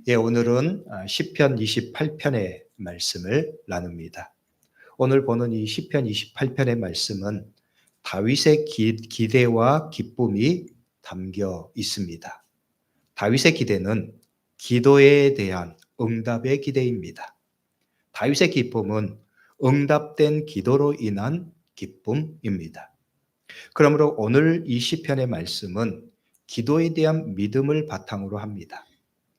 예, 오늘은 시편 28편의 말씀을 나눕니다. 오늘 보는 이 시편 28편의 말씀은 다윗의 기대와 기쁨이 담겨 있습니다. 다윗의 기대는 기도에 대한 응답의 기대입니다. 다윗의 기쁨은 응답된 기도로 인한 기쁨입니다. 그러므로 오늘 이 시편의 말씀은 기도에 대한 믿음을 바탕으로 합니다.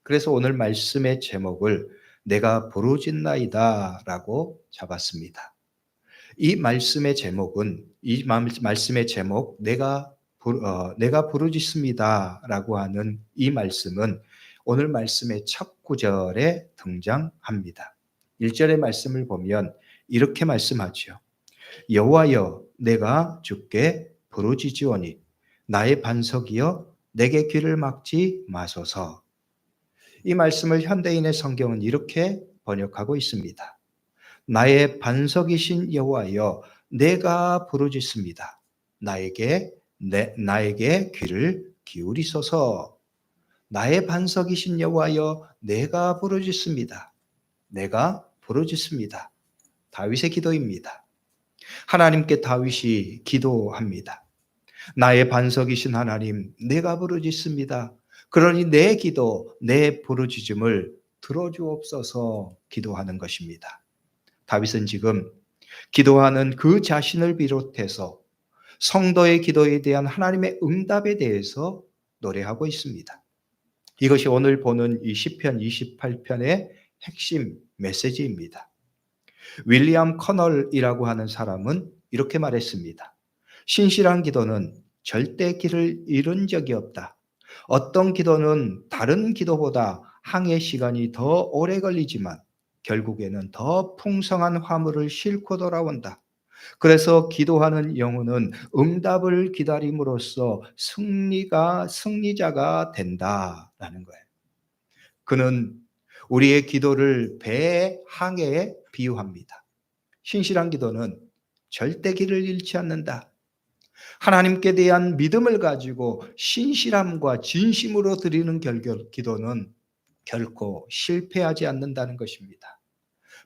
그래서 오늘 말씀의 제목을 내가 부르짖나이다 라고 잡았습니다. 이 말씀의 제목은 말씀의 제목 내가 부르짖습니다 라고 하는 이 말씀은 오늘 말씀의 첫 구절에 등장합니다. 1절의 말씀을 보면 이렇게 말씀하죠. 여호와여 내가 주께 부르짖으오니 나의 반석이여 내게 귀를 막지 마소서. 이 말씀을 현대인의 성경은 이렇게 번역하고 있습니다. 나의 반석이신 여호와여 내가 부르짖습니다. 나에게 귀를 기울이소서. 나의 반석이신 여호와여 내가 부르짖습니다. 내가 부르짖습니다. 다윗의 기도입니다. 하나님께 다윗이 기도합니다. 나의 반석이신 하나님 내가 부르짖습니다. 그러니 내 기도, 내 부르짖음을 들어주옵소서 기도하는 것입니다. 다윗은 지금 기도하는 그 자신을 비롯해서 성도의 기도에 대한 하나님의 응답에 대해서 노래하고 있습니다. 이것이 오늘 보는 이 시편 28편의 핵심 메시지입니다. 윌리엄 커널이라고 하는 사람은 이렇게 말했습니다. 신실한 기도는 절대 길을 잃은 적이 없다. 어떤 기도는 다른 기도보다 항해 시간이 더 오래 걸리지만 결국에는 더 풍성한 화물을 싣고 돌아온다. 그래서 기도하는 영혼은 응답을 기다림으로써 승리자가 된다라는 거예요. 그는 우리의 기도를 배 항해에 비유합니다. 신실한 기도는 절대 길을 잃지 않는다. 하나님께 대한 믿음을 가지고 신실함과 진심으로 드리는 기도는 결코 실패하지 않는다는 것입니다.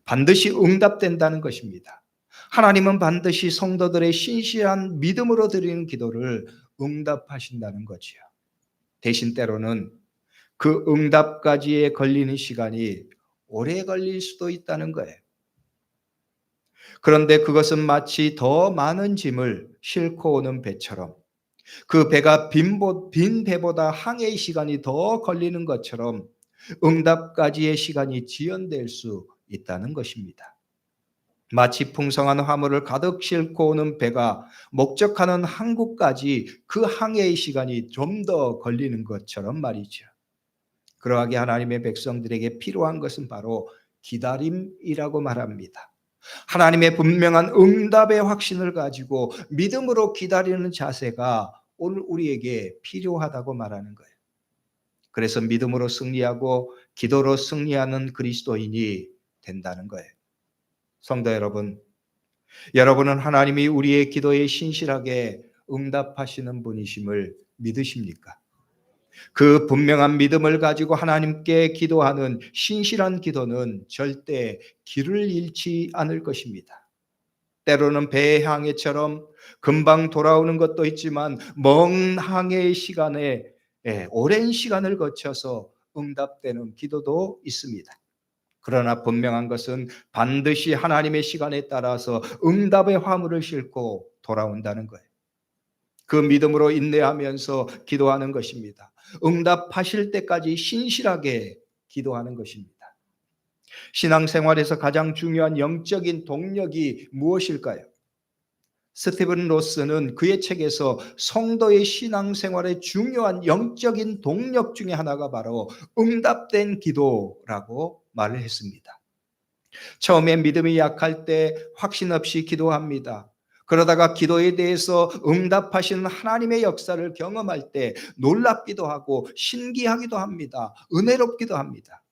반드시 응답된다는 것입니다. 하나님은 반드시 성도들의 신실한 믿음으로 드리는 기도를 응답하신다는 거지요. 대신 때로는 그 응답까지에 걸리는 시간이 오래 걸릴 수도 있다는 거예요. 그런데 그것은 마치 더 많은 짐을 싣고 오는 배처럼 그 배가 빈 배보다 항해의 시간이 더 걸리는 것처럼 응답까지의 시간이 지연될 수 있다는 것입니다. 마치 풍성한 화물을 가득 싣고 오는 배가 목적하는 항구까지 그 항해의 시간이 좀 더 걸리는 것처럼 말이죠. 그러하게 하나님의 백성들에게 필요한 것은 바로 기다림이라고 말합니다. 하나님의 분명한 응답의 확신을 가지고 믿음으로 기다리는 자세가 오늘 우리에게 필요하다고 말하는 거예요. 그래서 믿음으로 승리하고 기도로 승리하는 그리스도인이 된다는 거예요. 성도 여러분, 여러분은 하나님이 우리의 기도에 신실하게 응답하시는 분이심을 믿으십니까? 그 분명한 믿음을 가지고 하나님께 기도하는 신실한 기도는 절대 길을 잃지 않을 것입니다. 때로는 배의 항해처럼 금방 돌아오는 것도 있지만 먼 항해의 시간에 오랜 시간을 거쳐서 응답되는 기도도 있습니다. 그러나 분명한 것은 반드시 하나님의 시간에 따라서 응답의 화물을 싣고 돌아온다는 거예요. 그 믿음으로 인내하면서 기도하는 것입니다. 응답하실 때까지 신실하게 기도하는 것입니다. 신앙생활에서 가장 중요한 영적인 동력이 무엇일까요? 스티븐 로스는 그의 책에서 성도의 신앙생활의 중요한 영적인 동력 중에 하나가 바로 응답된 기도라고 말을 했습니다. 처음에 믿음이 약할 때 확신 없이 기도합니다. 그러다가 기도에 대해서 응답하시는 하나님의 역사를 경험할 때 놀랍기도 하고 신기하기도 합니다. 은혜롭기도 합니다.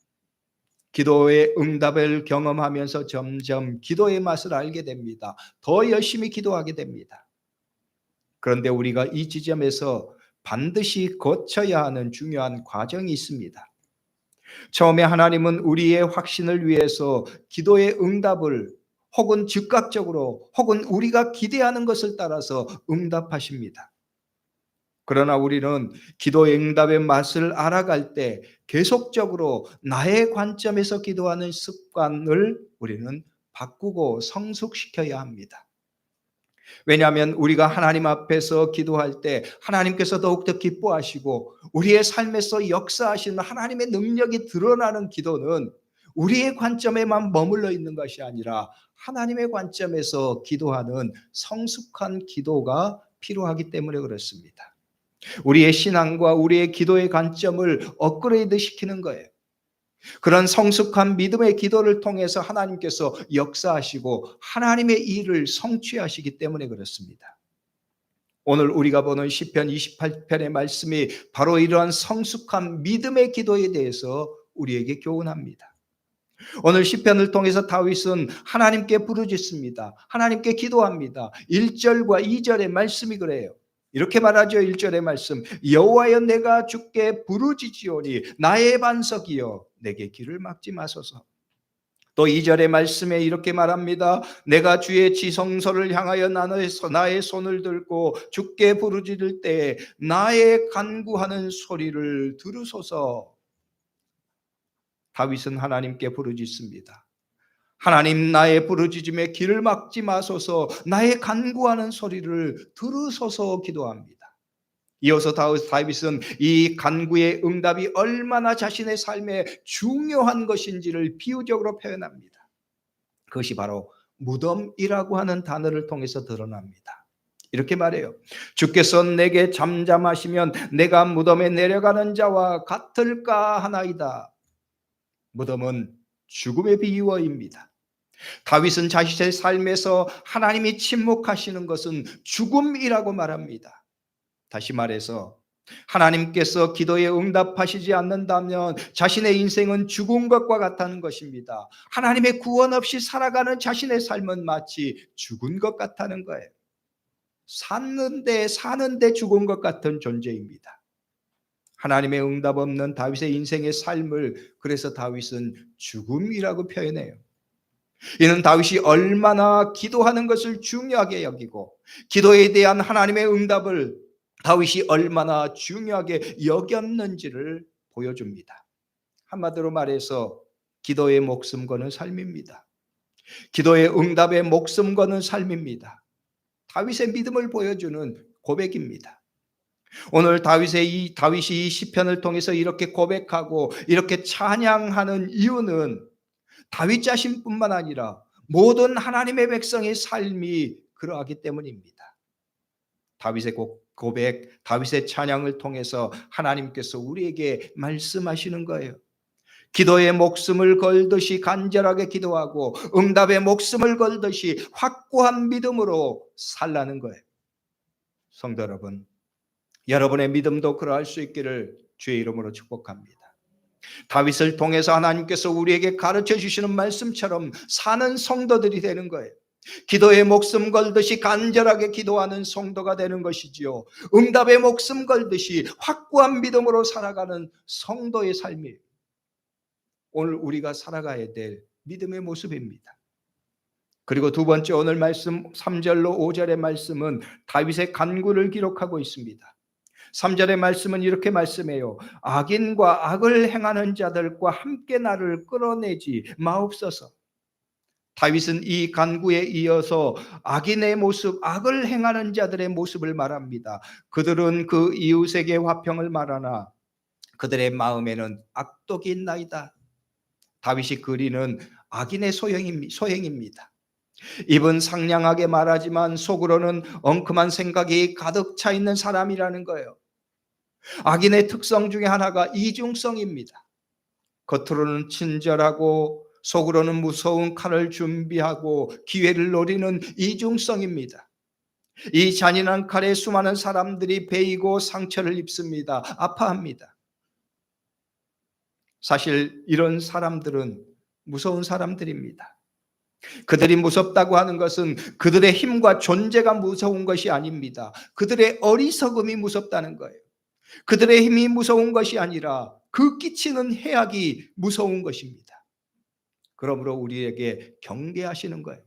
기도의 응답을 경험하면서 점점 기도의 맛을 알게 됩니다. 더 열심히 기도하게 됩니다. 그런데 우리가 이 지점에서 반드시 거쳐야 하는 중요한 과정이 있습니다. 처음에 하나님은 우리의 확신을 위해서 기도의 응답을 혹은 즉각적으로 혹은 우리가 기대하는 것을 따라서 응답하십니다. 그러나 우리는 기도의 응답의 맛을 알아갈 때 계속적으로 나의 관점에서 기도하는 습관을 우리는 바꾸고 성숙시켜야 합니다. 왜냐하면 우리가 하나님 앞에서 기도할 때 하나님께서 더욱더 기뻐하시고 우리의 삶에서 역사하시는 하나님의 능력이 드러나는 기도는 우리의 관점에만 머물러 있는 것이 아니라 하나님의 관점에서 기도하는 성숙한 기도가 필요하기 때문에 그렇습니다. 우리의 신앙과 우리의 기도의 관점을 업그레이드 시키는 거예요. 그런 성숙한 믿음의 기도를 통해서 하나님께서 역사하시고 하나님의 일을 성취하시기 때문에 그렇습니다. 오늘 우리가 보는 시편 28편의 말씀이 바로 이러한 성숙한 믿음의 기도에 대해서 우리에게 교훈합니다. 오늘 시편을 통해서 다윗은 하나님께 부르짖습니다. 하나님께 기도합니다. 1절과 2절의 말씀이 그래요. 이렇게 말하죠. 1절의 말씀. 여호와여 내가 주께 부르짖으오니 나의 반석이여 내게 길을 막지 마소서. 또 2절의 말씀에 이렇게 말합니다. 내가 주의 지성소를 향하여 나의 손을 들고 주께 부르짖을 때에 나의 간구하는 소리를 들으소서. 다윗은 하나님께 부르짖습니다. 하나님 나의 부르짖음에 길을 막지 마소서, 나의 간구하는 소리를 들으소서 기도합니다. 이어서 다윗은 이 간구의 응답이 얼마나 자신의 삶에 중요한 것인지를 비유적으로 표현합니다. 그것이 바로 무덤이라고 하는 단어를 통해서 드러납니다. 이렇게 말해요. 주께서 내게 잠잠하시면 내가 무덤에 내려가는 자와 같을까 하나이다. 무덤은 죽음의 비유어입니다. 다윗은 자신의 삶에서 하나님이 침묵하시는 것은 죽음이라고 말합니다. 다시 말해서 하나님께서 기도에 응답하시지 않는다면 자신의 인생은 죽은 것과 같다는 것입니다. 하나님의 구원 없이 살아가는 자신의 삶은 마치 죽은 것 같다는 거예요. 사는데 죽은 것 같은 존재입니다. 하나님의 응답 없는 다윗의 인생의 삶을 그래서 다윗은 죽음이라고 표현해요. 이는 다윗이 얼마나 기도하는 것을 중요하게 여기고 기도에 대한 하나님의 응답을 다윗이 얼마나 중요하게 여겼는지를 보여줍니다. 한마디로 말해서 기도의 목숨 거는 삶입니다. 기도의 응답에 목숨 거는 삶입니다. 다윗의 믿음을 보여주는 고백입니다. 오늘 다윗이 이 시편을 통해서 이렇게 고백하고 이렇게 찬양하는 이유는 다윗 자신뿐만 아니라 모든 하나님의 백성의 삶이 그러하기 때문입니다. 다윗의 고백, 다윗의 찬양을 통해서 하나님께서 우리에게 말씀하시는 거예요. 기도에 목숨을 걸듯이 간절하게 기도하고 응답에 목숨을 걸듯이 확고한 믿음으로 살라는 거예요. 성도 여러분, 여러분의 믿음도 그러할 수 있기를 주의 이름으로 축복합니다. 다윗을 통해서 하나님께서 우리에게 가르쳐 주시는 말씀처럼 사는 성도들이 되는 거예요. 기도에 목숨 걸듯이 간절하게 기도하는 성도가 되는 것이지요. 응답에 목숨 걸듯이 확고한 믿음으로 살아가는 성도의 삶이 오늘 우리가 살아가야 될 믿음의 모습입니다. 그리고 두 번째 오늘 말씀 3절로 5절의 말씀은 다윗의 간구를 기록하고 있습니다. 3절의 말씀은 이렇게 말씀해요. 악인과 악을 행하는 자들과 함께 나를 끌어내지 마옵소서. 다윗은 이 간구에 이어서 악인의 모습, 악을 행하는 자들의 모습을 말합니다. 그들은 그 이웃에게 화평을 말하나 그들의 마음에는 악독이 있나이다. 다윗이 그리는 악인의 소행입니다. 입은 상냥하게 말하지만 속으로는 엉큼한 생각이 가득 차 있는 사람이라는 거예요. 악인의 특성 중에 하나가 이중성입니다. 겉으로는 친절하고 속으로는 무서운 칼을 준비하고 기회를 노리는 이중성입니다. 이 잔인한 칼에 수많은 사람들이 베이고 상처를 입습니다. 아파합니다. 사실 이런 사람들은 무서운 사람들입니다. 그들이 무섭다고 하는 것은 그들의 힘과 존재가 무서운 것이 아닙니다. 그들의 어리석음이 무섭다는 거예요. 그들의 힘이 무서운 것이 아니라 그 끼치는 해악이 무서운 것입니다. 그러므로 우리에게 경계하시는 거예요.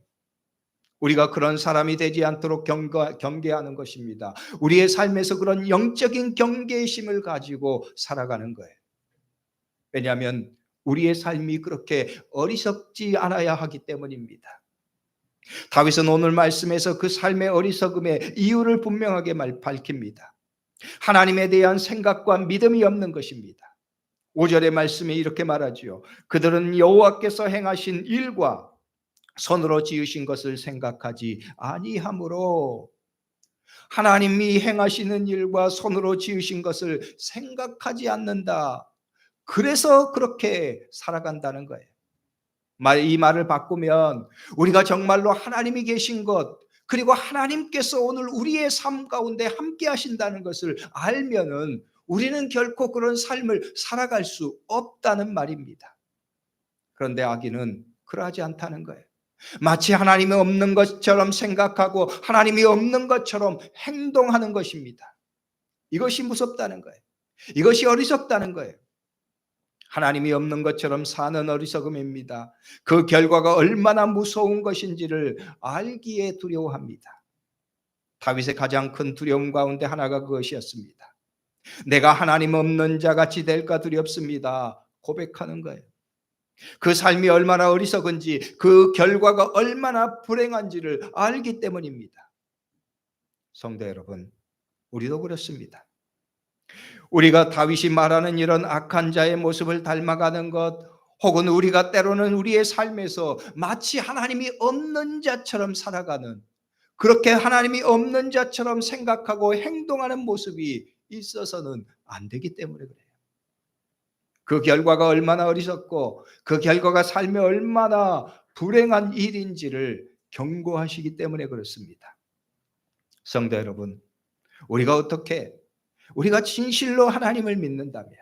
우리가 그런 사람이 되지 않도록 경계하는 것입니다. 우리의 삶에서 그런 영적인 경계심을 가지고 살아가는 거예요. 왜냐하면 우리의 삶이 그렇게 어리석지 않아야 하기 때문입니다. 다윗은 오늘 말씀에서 그 삶의 어리석음의 이유를 분명하게 밝힙니다. 하나님에 대한 생각과 믿음이 없는 것입니다. 5절의 말씀이 이렇게 말하지요. 그들은 여호와께서 행하신 일과 손으로 지으신 것을 생각하지 아니하므로, 하나님이 행하시는 일과 손으로 지으신 것을 생각하지 않는다. 그래서 그렇게 살아간다는 거예요. 이 말을 바꾸면 우리가 정말로 하나님이 계신 것, 그리고 하나님께서 오늘 우리의 삶 가운데 함께 하신다는 것을 알면은 우리는 결코 그런 삶을 살아갈 수 없다는 말입니다. 그런데 악인은 그러하지 않다는 거예요. 마치 하나님이 없는 것처럼 생각하고 하나님이 없는 것처럼 행동하는 것입니다. 이것이 무섭다는 거예요. 이것이 어리석다는 거예요. 하나님이 없는 것처럼 사는 어리석음입니다. 그 결과가 얼마나 무서운 것인지를 알기에 두려워합니다. 다윗의 가장 큰 두려움 가운데 하나가 그것이었습니다. 내가 하나님 없는 자같이 될까 두렵습니다. 고백하는 거예요. 그 삶이 얼마나 어리석은지, 그 결과가 얼마나 불행한지를 알기 때문입니다. 성도 여러분, 우리도 그렇습니다. 우리가 다윗이 말하는 이런 악한 자의 모습을 닮아가는 것, 혹은 우리가 때로는 우리의 삶에서 마치 하나님이 없는 자처럼 살아가는, 그렇게 하나님이 없는 자처럼 생각하고 행동하는 모습이 있어서는 안 되기 때문에 그래요. 그 결과가 얼마나 어리석고 그 결과가 삶에 얼마나 불행한 일인지를 경고하시기 때문에 그렇습니다. 성도 여러분, 우리가 진실로 하나님을 믿는다면,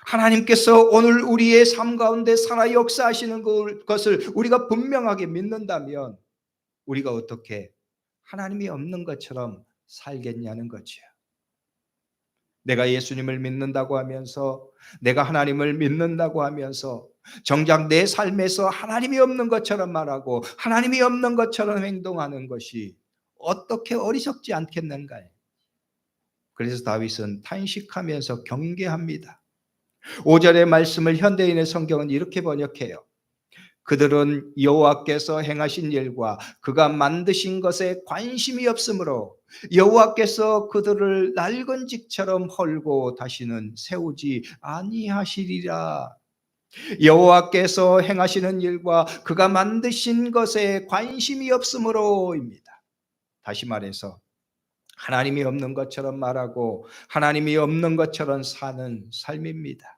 하나님께서 오늘 우리의 삶 가운데 살아 역사하시는 것을 우리가 분명하게 믿는다면, 우리가 어떻게 하나님이 없는 것처럼 살겠냐는 거죠. 내가 예수님을 믿는다고 하면서, 내가 하나님을 믿는다고 하면서 정작 내 삶에서 하나님이 없는 것처럼 말하고 하나님이 없는 것처럼 행동하는 것이 어떻게 어리석지 않겠는가요? 그래서 다윗은 탄식하면서 경계합니다. 5절의 말씀을 현대인의 성경은 이렇게 번역해요. 그들은 여호와께서 행하신 일과 그가 만드신 것에 관심이 없으므로 여호와께서 그들을 낡은 집처럼 헐고 다시는 세우지 아니하시리라. 여호와께서 행하시는 일과 그가 만드신 것에 관심이 없으므로입니다. 다시 말해서 하나님이 없는 것처럼 말하고 하나님이 없는 것처럼 사는 삶입니다.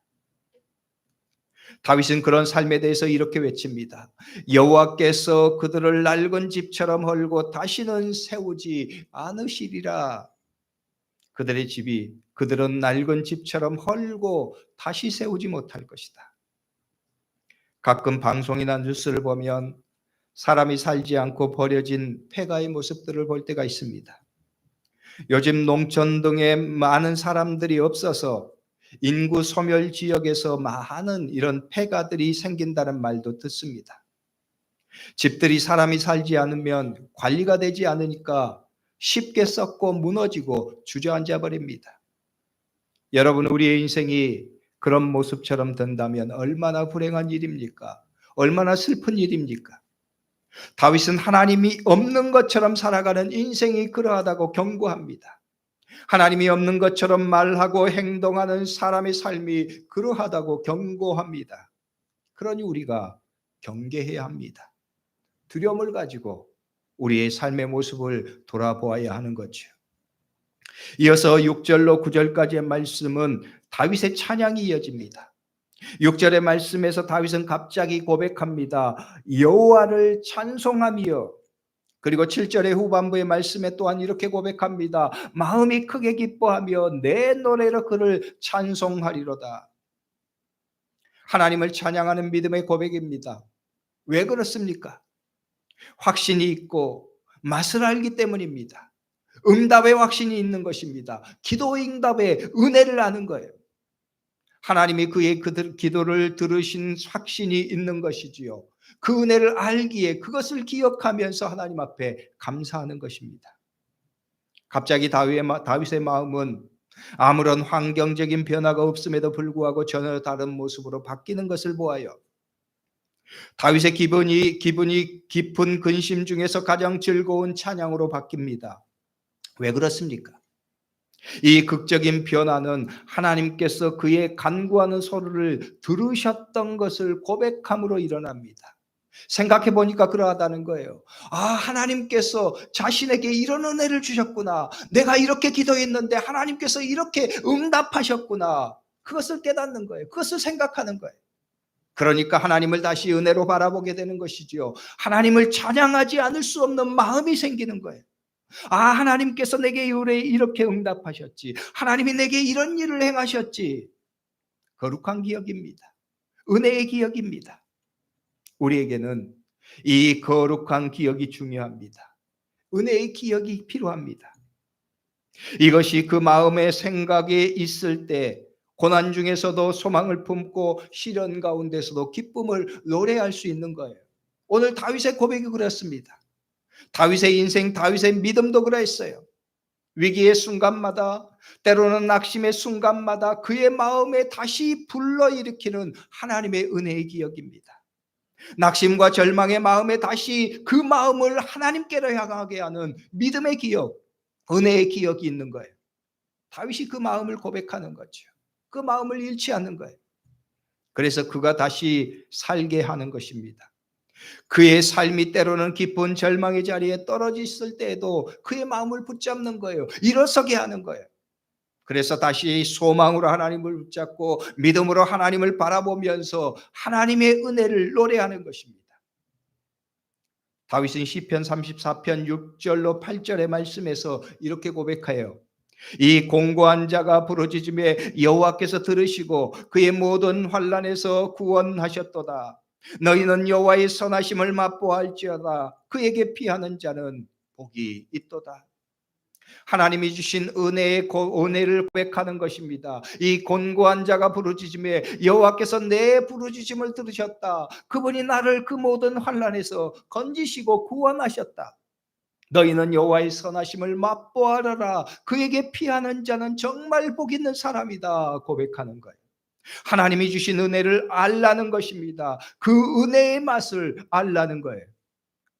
다윗은 그런 삶에 대해서 이렇게 외칩니다. 여호와께서 그들을 낡은 집처럼 헐고 다시는 세우지 않으시리라. 그들은 낡은 집처럼 헐고 다시 세우지 못할 것이다. 가끔 방송이나 뉴스를 보면 사람이 살지 않고 버려진 폐가의 모습들을 볼 때가 있습니다. 요즘 농촌 등에 많은 사람들이 없어서 인구 소멸 지역에서 많은 이런 폐가들이 생긴다는 말도 듣습니다. 집들이 사람이 살지 않으면 관리가 되지 않으니까 쉽게 썩고 무너지고 주저앉아 버립니다. 여러분, 우리의 인생이 그런 모습처럼 된다면 얼마나 불행한 일입니까? 얼마나 슬픈 일입니까? 다윗은 하나님이 없는 것처럼 살아가는 인생이 그러하다고 경고합니다. 하나님이 없는 것처럼 말하고 행동하는 사람의 삶이 그러하다고 경고합니다. 그러니 우리가 경계해야 합니다. 두려움을 가지고 우리의 삶의 모습을 돌아보아야 하는 거죠. 이어서 6절로 9절까지의 말씀은 다윗의 찬양이 이어집니다. 6절의 말씀에서 다윗은 갑자기 고백합니다. 여호와를 찬송하며, 그리고 7절의 후반부의 말씀에 또한 이렇게 고백합니다. 마음이 크게 기뻐하며 내 노래로 그를 찬송하리로다. 하나님을 찬양하는 믿음의 고백입니다. 왜 그렇습니까? 확신이 있고 맛을 알기 때문입니다. 응답의 확신이 있는 것입니다. 기도 응답의 은혜를 아는 거예요. 하나님이 그의 기도를 들으신 확신이 있는 것이지요. 그 은혜를 알기에 그것을 기억하면서 하나님 앞에 감사하는 것입니다. 갑자기 다윗의 마음은 아무런 환경적인 변화가 없음에도 불구하고 전혀 다른 모습으로 바뀌는 것을 보아요. 다윗의 기분이 깊은 근심 중에서 가장 즐거운 찬양으로 바뀝니다. 왜 그렇습니까? 이 극적인 변화는 하나님께서 그의 간구하는 소리를 들으셨던 것을 고백함으로 일어납니다. 생각해 보니까 그러하다는 거예요. 아, 하나님께서 자신에게 이런 은혜를 주셨구나. 내가 이렇게 기도했는데 하나님께서 이렇게 응답하셨구나. 그것을 깨닫는 거예요. 그것을 생각하는 거예요. 그러니까 하나님을 다시 은혜로 바라보게 되는 것이지요. 하나님을 찬양하지 않을 수 없는 마음이 생기는 거예요. 아, 하나님께서 내게 이렇게 응답하셨지. 하나님이 내게 이런 일을 행하셨지. 거룩한 기억입니다. 은혜의 기억입니다. 우리에게는 이 거룩한 기억이 중요합니다. 은혜의 기억이 필요합니다. 이것이 그 마음의 생각에 있을 때 고난 중에서도 소망을 품고 시련 가운데서도 기쁨을 노래할 수 있는 거예요. 오늘 다윗의 고백이 그렇습니다. 다윗의 인생, 다윗의 믿음도 그랬어요. 위기의 순간마다, 때로는 낙심의 순간마다 그의 마음에 다시 불러일으키는 하나님의 은혜의 기억입니다. 낙심과 절망의 마음에 다시 그 마음을 하나님께로 향하게 하는 믿음의 기억, 은혜의 기억이 있는 거예요. 다윗이 그 마음을 고백하는 거죠. 그 마음을 잃지 않는 거예요. 그래서 그가 다시 살게 하는 것입니다. 그의 삶이 때로는 깊은 절망의 자리에 떨어져 있을 때에도 그의 마음을 붙잡는 거예요. 일어서게 하는 거예요. 그래서 다시 소망으로 하나님을 붙잡고 믿음으로 하나님을 바라보면서 하나님의 은혜를 노래하는 것입니다. 다윗은 시편 34편 6절로 8절의 말씀에서 이렇게 고백해요. 이 공고한 자가 부르짖음에 여호와께서 들으시고 그의 모든 환난에서 구원하셨도다. 너희는 여호와의 선하심을 맛보아할지어다. 그에게 피하는 자는 복이 있도다. 하나님이 주신 은혜를 고백하는 것입니다. 이 곤고한 자가 부르짖음에 여호와께서 내 부르짖음을 들으셨다. 그분이 나를 그 모든 환난에서 건지시고 구원하셨다. 너희는 여호와의 선하심을 맛보아라. 그에게 피하는 자는 정말 복 있는 사람이다. 고백하는 거예요. 하나님이 주신 은혜를 알라는 것입니다. 그 은혜의 맛을 알라는 거예요.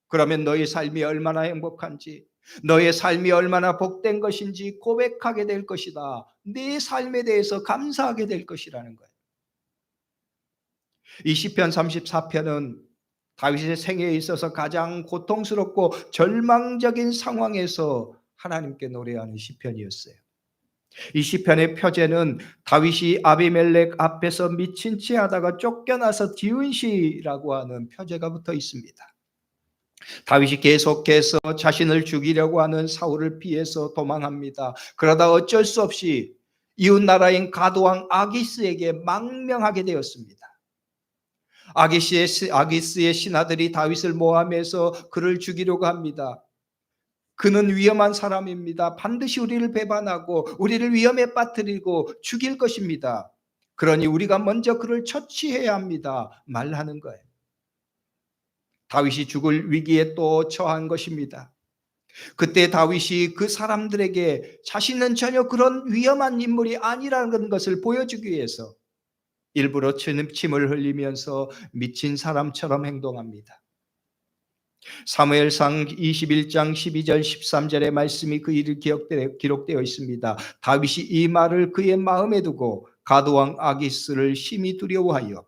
그러면 너의 삶이 얼마나 행복한지, 너의 삶이 얼마나 복된 것인지 고백하게 될 것이다. 네 삶에 대해서 감사하게 될 것이라는 거예요. 이 시편 34편은 다윗의 생애에 있어서 가장 고통스럽고 절망적인 상황에서 하나님께 노래하는 시편이었어요. 이 시편의 표제는 다윗이 아비멜렉 앞에서 미친 채 하다가 쫓겨나서 지은 시라고 하는 표제가 붙어 있습니다. 다윗이 계속해서 자신을 죽이려고 하는 사울을 피해서 도망합니다. 그러다 어쩔 수 없이 이웃 나라인 가드왕 아기스에게 망명하게 되었습니다. 아기스의 신하들이 다윗을 모함해서 그를 죽이려고 합니다. 그는 위험한 사람입니다. 반드시 우리를 배반하고 우리를 위험에 빠뜨리고 죽일 것입니다. 그러니 우리가 먼저 그를 처치해야 합니다. 말하는 거예요. 다윗이 죽을 위기에 또 처한 것입니다. 그때 다윗이 그 사람들에게 자신은 전혀 그런 위험한 인물이 아니라는 것을 보여주기 위해서 일부러 침을 흘리면서 미친 사람처럼 행동합니다. 사무엘상 21장 12절 13절의 말씀이 그 일이 기록되어 있습니다. 다윗이 이 말을 그의 마음에 두고 가드왕 아기스를 심히 두려워하여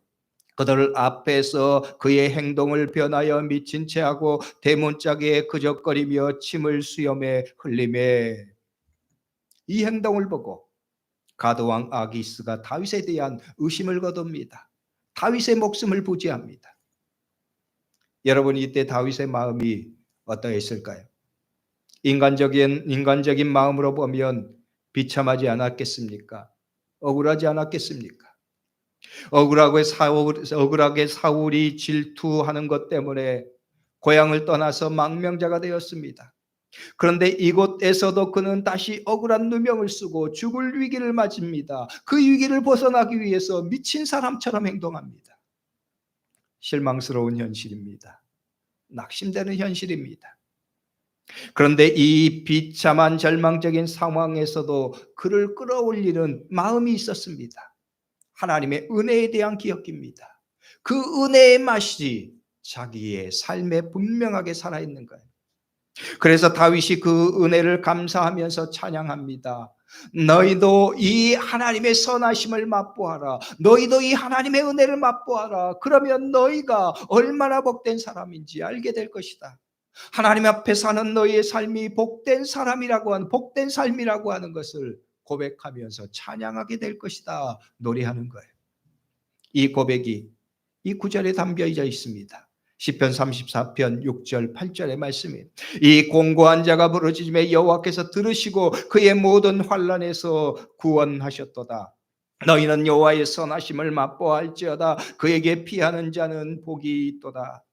그들 앞에서 그의 행동을 변하여 미친 채 하고 대문짝에 그적거리며 침을 수염에 흘리매, 이 행동을 보고 가드왕 아기스가 다윗에 대한 의심을 거둡니다. 다윗의 목숨을 부지합니다. 여러분, 이때 다윗의 마음이 어떠했을까요? 인간적인 마음으로 보면 비참하지 않았겠습니까? 억울하지 않았겠습니까? 억울하게 사울이 질투하는 것 때문에 고향을 떠나서 망명자가 되었습니다. 그런데 이곳에서도 그는 다시 억울한 누명을 쓰고 죽을 위기를 맞습니다. 그 위기를 벗어나기 위해서 미친 사람처럼 행동합니다. 실망스러운 현실입니다. 낙심되는 현실입니다. 그런데 이 비참한 절망적인 상황에서도 그를 끌어올리는 마음이 있었습니다. 하나님의 은혜에 대한 기억입니다. 그 은혜의 맛이 자기의 삶에 분명하게 살아있는 거예요. 그래서 다윗이 그 은혜를 감사하면서 찬양합니다. 너희도 이 하나님의 선하심을 맛보아라. 너희도 이 하나님의 은혜를 맛보아라. 그러면 너희가 얼마나 복된 사람인지 알게 될 것이다. 하나님 앞에 사는 너희의 삶이 복된 삶이라고 하는 것을 고백하면서 찬양하게 될 것이다. 노래하는 거예요. 이 고백이 이 구절에 담겨 있습니다. 시편 34편 6절 8절의 말씀이 이 공고한 자가 부르짖음에 여호와께서 들으시고 그의 모든 환난에서 구원하셨도다. 너희는 여호와의 선하심을 맛보아할지어다. 그에게 피하는 자는 복이 있도다.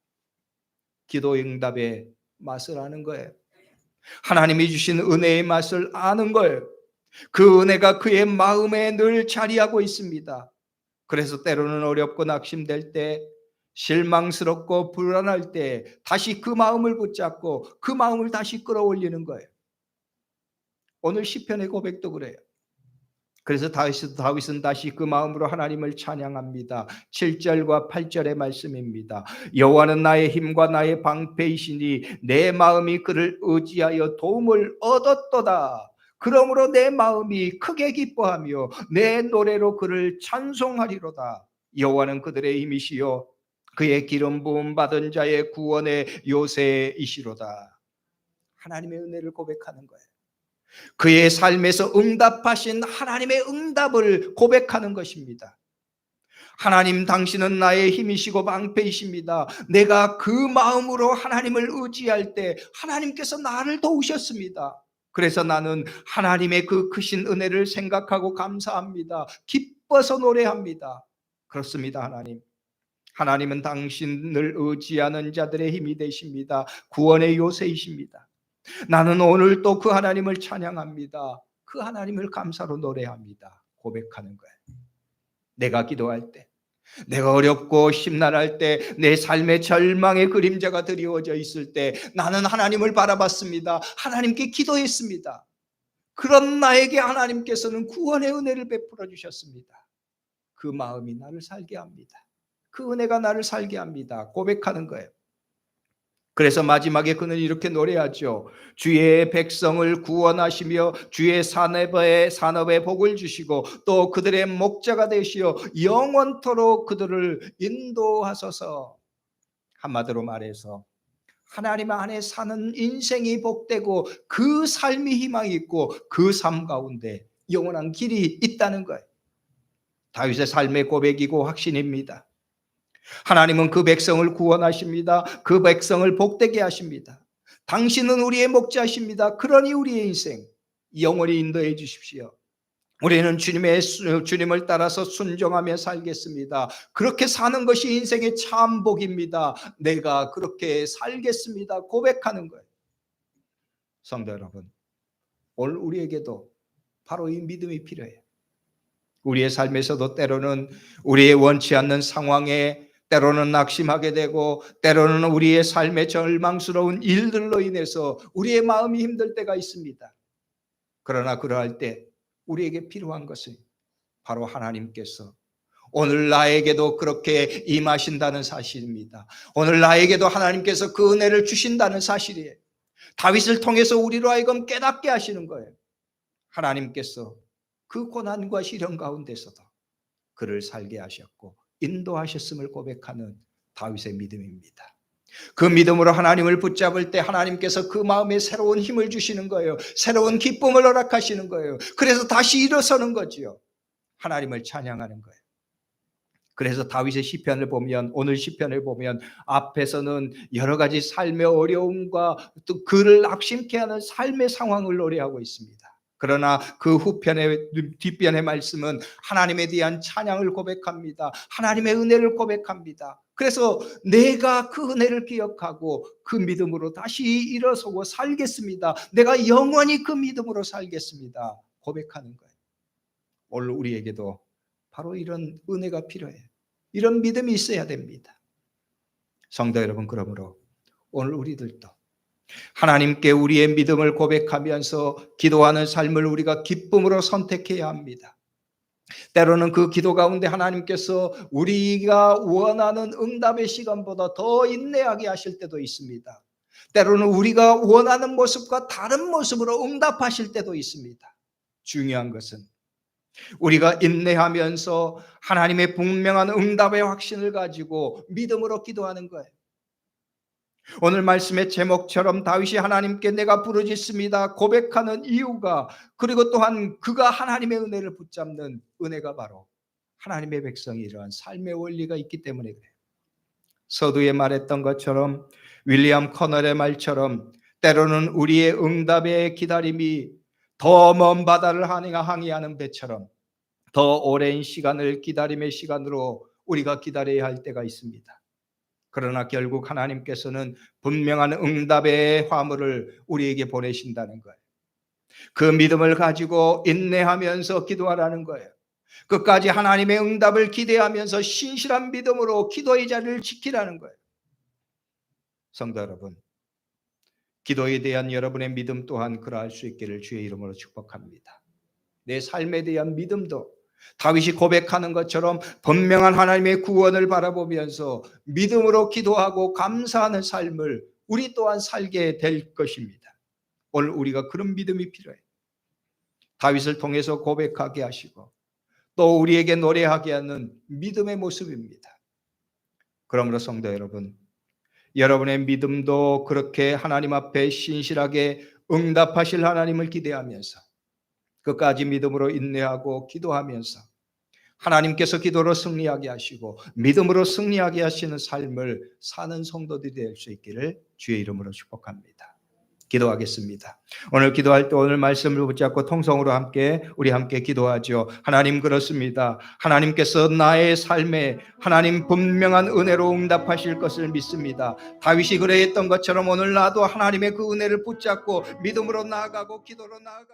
기도 응답의 맛을 아는 거예요. 하나님이 주신 은혜의 맛을 아는 거예요. 그 은혜가 그의 마음에 늘 자리하고 있습니다. 그래서 때로는 어렵고 낙심될 때, 실망스럽고 불안할 때 다시 그 마음을 붙잡고 그 마음을 다시 끌어올리는 거예요. 오늘 시편의 고백도 그래요. 그래서 다윗은 다시 그 마음으로 하나님을 찬양합니다. 7절과 8절의 말씀입니다. 여호와는 나의 힘과 나의 방패이시니 내 마음이 그를 의지하여 도움을 얻었도다. 그러므로 내 마음이 크게 기뻐하며 내 노래로 그를 찬송하리로다. 여호와는 그들의 힘이시요 그의 기름 부음 받은 자의 구원의 요새이시로다. 하나님의 은혜를 고백하는 거예요. 그의 삶에서 응답하신 하나님의 응답을 고백하는 것입니다. 하나님, 당신은 나의 힘이시고 방패이십니다. 내가 그 마음으로 하나님을 의지할 때 하나님께서 나를 도우셨습니다. 그래서 나는 하나님의 그 크신 은혜를 생각하고 감사합니다. 기뻐서 노래합니다. 그렇습니다. 하나님은 당신을 의지하는 자들의 힘이 되십니다. 구원의 요새이십니다. 나는 오늘 또 그 하나님을 찬양합니다. 그 하나님을 감사로 노래합니다. 고백하는 거예요. 내가 기도할 때, 내가 어렵고 심란할 때, 내 삶의 절망의 그림자가 드리워져 있을 때 나는 하나님을 바라봤습니다. 하나님께 기도했습니다. 그런 나에게 하나님께서는 구원의 은혜를 베풀어 주셨습니다. 그 마음이 나를 살게 합니다. 그 은혜가 나를 살게 합니다. 고백하는 거예요. 그래서 마지막에 그는 이렇게 노래하죠. 주의 백성을 구원하시며 주의 산업에 복을 주시고 또 그들의 목자가 되시어 영원토록 그들을 인도하소서. 한마디로 말해서 하나님 안에 사는 인생이 복되고 그 삶이 희망이 있고 그 삶 가운데 영원한 길이 있다는 거예요. 다윗의 삶의 고백이고 확신입니다. 하나님은 그 백성을 구원하십니다. 그 백성을 복되게 하십니다. 당신은 우리의 목자십니다. 그러니 우리의 인생 영원히 인도해 주십시오. 우리는 주님을 따라서 순종하며 살겠습니다. 그렇게 사는 것이 인생의 참 복입니다. 내가 그렇게 살겠습니다. 고백하는 거예요. 성도 여러분, 오늘 우리에게도 바로 이 믿음이 필요해요. 우리의 삶에서도 때로는 우리의 원치 않는 상황에 때로는 낙심하게 되고 때로는 우리의 삶의 절망스러운 일들로 인해서 우리의 마음이 힘들 때가 있습니다. 그러나 그러할 때 우리에게 필요한 것은 바로 하나님께서 오늘 나에게도 그렇게 임하신다는 사실입니다. 오늘 나에게도 하나님께서 그 은혜를 주신다는 사실이에요. 다윗을 통해서 우리로 하여금 깨닫게 하시는 거예요. 하나님께서 그 고난과 시련 가운데서도 그를 살게 하셨고 인도하셨음을 고백하는 다윗의 믿음입니다. 그 믿음으로 하나님을 붙잡을 때 하나님께서 그 마음에 새로운 힘을 주시는 거예요. 새로운 기쁨을 허락하시는 거예요. 그래서 다시 일어서는 거지요. 하나님을 찬양하는 거예요. 그래서 다윗의 시편을 보면, 오늘 시편을 보면 앞에서는 여러 가지 삶의 어려움과 또 그를 낙심케 하는 삶의 상황을 노래하고 있습니다. 그러나 그 후편의 뒷편의 말씀은 하나님에 대한 찬양을 고백합니다. 하나님의 은혜를 고백합니다. 그래서 내가 그 은혜를 기억하고 그 믿음으로 다시 일어서고 살겠습니다. 내가 영원히 그 믿음으로 살겠습니다. 고백하는 거예요. 오늘 우리에게도 바로 이런 은혜가 필요해요. 이런 믿음이 있어야 됩니다. 성도 여러분, 그러므로 오늘 우리들도 하나님께 우리의 믿음을 고백하면서 기도하는 삶을 우리가 기쁨으로 선택해야 합니다. 때로는 그 기도 가운데 하나님께서 우리가 원하는 응답의 시간보다 더 인내하게 하실 때도 있습니다. 때로는 우리가 원하는 모습과 다른 모습으로 응답하실 때도 있습니다. 중요한 것은 우리가 인내하면서 하나님의 분명한 응답의 확신을 가지고 믿음으로 기도하는 거예요. 오늘 말씀의 제목처럼 다윗이 하나님께 내가 부르짖습니다 고백하는 이유가, 그리고 또한 그가 하나님의 은혜를 붙잡는 은혜가 바로 하나님의 백성이 이러한 삶의 원리가 있기 때문에 그래요. 서두에 말했던 것처럼, 윌리엄 커널의 말처럼 때로는 우리의 응답의 기다림이 더 먼 바다를 항해하는 배처럼 더 오랜 시간을 기다림의 시간으로 우리가 기다려야 할 때가 있습니다. 그러나 결국 하나님께서는 분명한 응답의 화물을 우리에게 보내신다는 거예요. 그 믿음을 가지고 인내하면서 기도하라는 거예요. 끝까지 하나님의 응답을 기대하면서 신실한 믿음으로 기도의 자리를 지키라는 거예요. 성도 여러분, 기도에 대한 여러분의 믿음 또한 그러할 수 있기를 주의 이름으로 축복합니다. 내 삶에 대한 믿음도 다윗이 고백하는 것처럼 분명한 하나님의 구원을 바라보면서 믿음으로 기도하고 감사하는 삶을 우리 또한 살게 될 것입니다. 오늘 우리가 그런 믿음이 필요해요. 다윗을 통해서 고백하게 하시고 또 우리에게 노래하게 하는 믿음의 모습입니다. 그러므로 성도 여러분, 여러분의 믿음도 그렇게 하나님 앞에 신실하게 응답하실 하나님을 기대하면서 끝까지 믿음으로 인내하고 기도하면서 하나님께서 기도로 승리하게 하시고 믿음으로 승리하게 하시는 삶을 사는 성도들이 될 수 있기를 주의 이름으로 축복합니다. 기도하겠습니다. 오늘 기도할 때 오늘 말씀을 붙잡고 통성으로 우리 함께 기도하죠. 하나님, 그렇습니다. 하나님께서 나의 삶에 하나님 분명한 은혜로 응답하실 것을 믿습니다. 다윗이 그래했던 것처럼 오늘 나도 하나님의 그 은혜를 붙잡고 믿음으로 나아가고 기도로 나아가고